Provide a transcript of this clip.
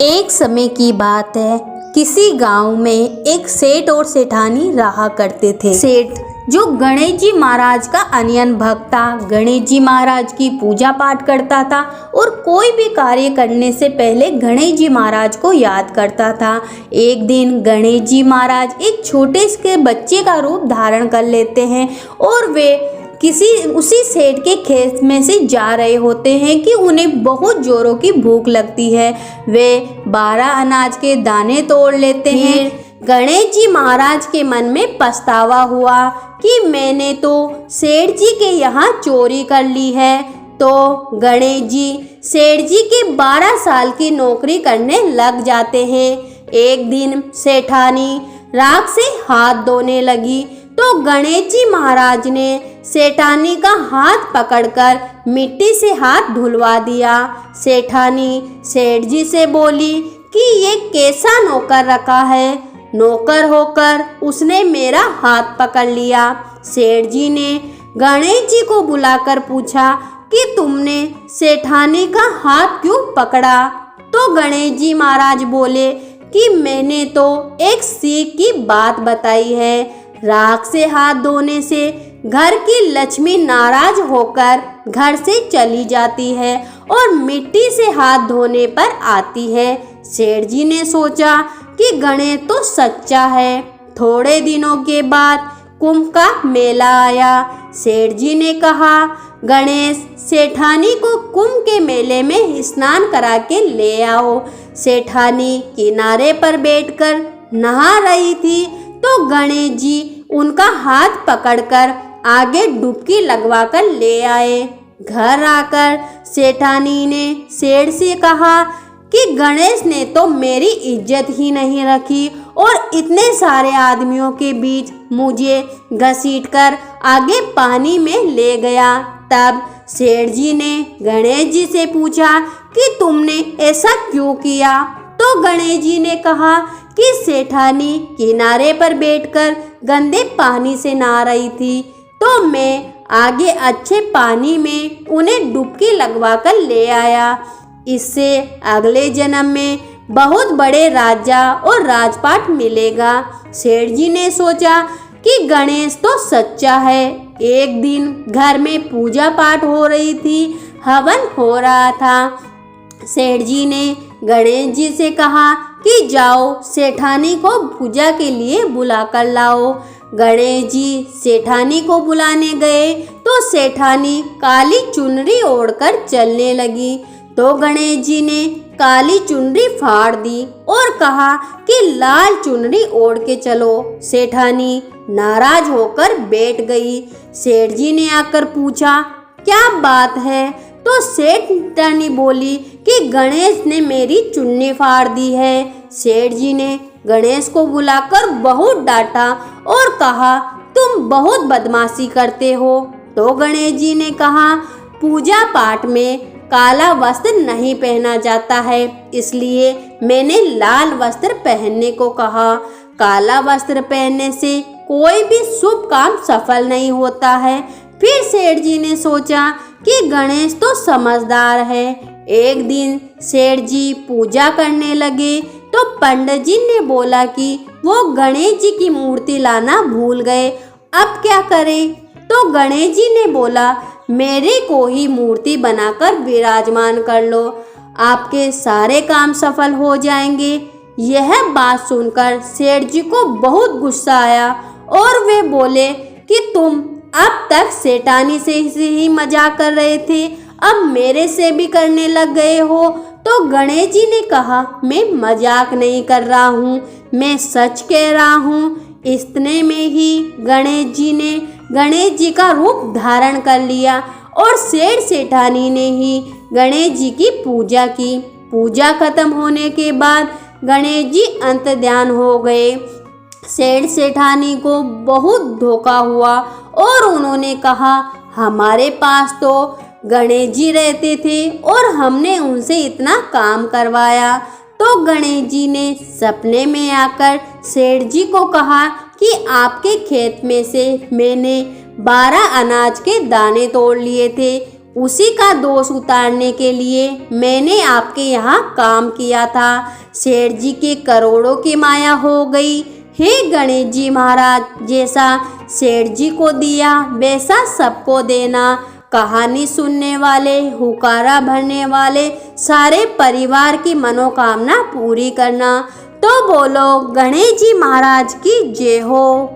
एक समय की बात है। किसी गांव में एक सेठ और सेठानी रहा करते थे। सेठ जो गणेश जी महाराज का अनन्य भक्त था, गणेश जी महाराज की पूजा पाठ करता था और कोई भी कार्य करने से पहले गणेश जी महाराज को याद करता था। एक दिन गणेश जी महाराज एक छोटे से बच्चे का रूप धारण कर लेते हैं और वे उसी सेठ के खेत में से जा रहे होते हैं कि उन्हें बहुत जोरों की भूख लगती है। वे 12 अनाज के दाने तोड़ लेते हैं। गणेश जी महाराज के मन में पछतावा हुआ कि मैंने तो सेठ जी के यहाँ चोरी कर ली है। तो गणेश जी सेठ जी के 12 साल की नौकरी करने लग जाते हैं। एक दिन सेठानी राख से हाथ धोने लगी तो गणेश जी महाराज ने सेठानी का हाथ पकड़कर मिट्टी से हाथ धुलवा दिया। सेठानी सेठ जी से बोली कि ये कैसा नौकर रखा है, नौकर होकर उसने मेरा हाथ पकड़ लिया। सेठ जी ने गणेश जी को बुलाकर पूछा कि तुमने सेठानी का हाथ क्यों पकड़ा? तो गणेश जी महाराज बोले कि मैंने तो एक सीख की बात बताई है। राख से हाथ धोने से घर की लक्ष्मी नाराज होकर घर से चली जाती है और मिट्टी से हाथ धोने पर आती है। सेठ जी ने सोचा कि गणेश तो सच्चा है। थोड़े दिनों के बाद कुंभ का मेला आया। सेठ जी ने कहा, गणेश सेठानी को कुंभ के मेले में स्नान करा के ले आओ। सेठानी किनारे पर बैठकर नहा रही थी तो गणेश जी उनका हाथ पकड़कर आगे डुबकी लगवाकर ले आए। घर आकर सेठानी ने सेठ से कहा कि गणेश ने तो मेरी इज्जत ही नहीं रखी और इतने सारे आदमियों के बीच मुझे घसीटकर आगे पानी में ले गया। तब सेठ जी ने गणेश जी से पूछा कि तुमने ऐसा क्यों किया? तो गणेश जी ने कहा कि सेठानी किनारे पर बैठकर गंदे पानी से नहा रही थी तो मैं आगे अच्छे पानी में उन्हें डुबकी लगवाकर ले आया। इससे अगले जन्म में बहुत बड़े राजा और राजपाट मिलेगा। सेठ जी ने सोचा कि गणेश तो सच्चा है। एक दिन घर में पूजा पाठ हो रही थी, हवन हो रहा था। सेठ जी ने गणेश जी से कहा कि जाओ सेठानी को पूजा के लिए बुला कर लाओ। गणेश जी सेठानी को बुलाने गए तो सेठानी काली चुनरी ओढ़कर चलने लगी। तो गणेश जी ने काली चुनरी फाड़ दी और कहा कि लाल चुनरी ओढ़ के चलो। सेठानी नाराज होकर बैठ गई। सेठ जी ने आकर पूछा, क्या बात है? तो सेठानी बोली कि गणेश ने मेरी चुन्नी फाड़ दी है। सेठ जी ने गणेश को बुलाकर बहुत डांटा और कहा, तुम बहुत बदमाशी करते हो। तो गणेश जी ने कहा, पूजा पाठ में काला वस्त्र नहीं पहना जाता है, इसलिए मैंने लाल वस्त्र पहनने को कहा। काला वस्त्र पहनने से कोई भी शुभ काम सफल नहीं होता है। फिर सेठ जी ने सोचा कि गणेश तो समझदार है। एक दिन सेठ जी पूजा करने लगे तो पंडित जी ने बोला कि वो गणेश जी की मूर्ति लाना भूल गए, अब क्या करें? तो गणेश जी ने बोला, मेरे को ही मूर्ति बनाकर विराजमान कर लो, आपके सारे काम सफल हो जाएंगे। यह बात सुनकर सेठ जी को बहुत गुस्सा आया और वे बोले कि तुम अब तक सेठानी से ही मजाक कर रहे थे, अब मेरे से भी करने लग गए हो। तो गणेश जी ने कहा, मैं मजाक नहीं कर रहा हूँ, मैं सच कह रहा हूँ। इतने में ही गणेश जी ने गणेश जी का रूप धारण कर लिया और सेठ सेठानी ने ही गणेश जी की पूजा की। पूजा खत्म होने के बाद गणेश जी अंतर्ध्यान हो गए। सेठ सेठानी को बहुत धोखा हुआ और उन्होंने कहा, हमारे पास तो गणेश जी रहते थे और हमने उनसे इतना काम करवाया। तो गणेश जी ने सपने में आकर सेठ जी को कहा कि आपके खेत में से मैंने 12 अनाज के दाने तोड़ लिए थे, उसी का दोष उतारने के लिए मैंने आपके यहाँ काम किया था। सेठ जी के करोड़ों की माया हो गई। हे गणेश जी महाराज, जैसा सेठ जी को दिया वैसा सबको देना। कहानी सुनने वाले, हुकारा भरने वाले सारे परिवार की मनोकामना पूरी करना। तो बोलो गणेश जी महाराज की जय हो।